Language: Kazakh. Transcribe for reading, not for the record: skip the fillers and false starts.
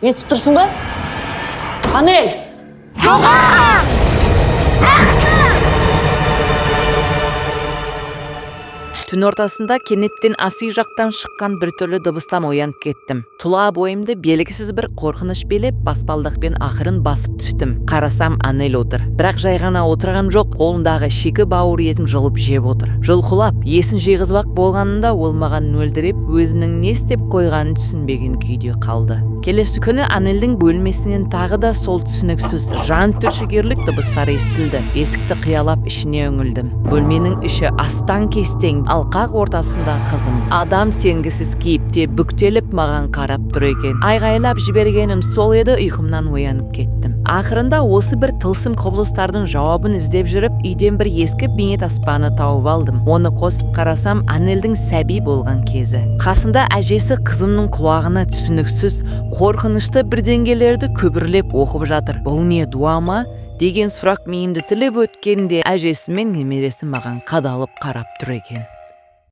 естіп тұрсың ба? Анель! Түн ортасында кенеттен асүй жақтан шыққан бір түрлі дыбыстан оянып кеттім. Тұла бойымды белгісіз бір қорқыныш белеп, баспалдақпен ақырын басып түстім. Қарасам, Анель отыр. Бірақ жай ғана отырған жоқ, қолындағы шикі бауыр етін жұлып жеп отыр. Жұлқылап, есін жиғызбақ болғанында ол маған мөлдіреп, өзінің не істеп қойғанын түсінбеген күйде қалды. Келесі күні Анельдің бөлмесінен тағы да сол түсініксіз, жан түршігерлік дыбыстар естілді. Есікті қиялап ішіне үңілдім. Бөлменің іші астан кестең, алқақ ортасында қызым адам сенгісіз кейіпте бүктеліп маған қарап тұр екен. Айғайлап жібергенім сол еді, ұйқымнан оянып кеттім. Ақырында осы бір тылсым құбылыстардың жауабын іздеп жүріп, үйден бір ескі бейнет аспаны тауып алдым. Оны қосып қарасам, Анельдің сәби болған кезі. Қасында әжесі қызымның құлағына түсініксіз, қорқынышты бірдеңелерді күбірлеп оқып жатыр. Бұл не, дуа ма? деген сұрақ миымды тіліп өткенде әжесі мен немересі маған қадалып қарап тұр екен.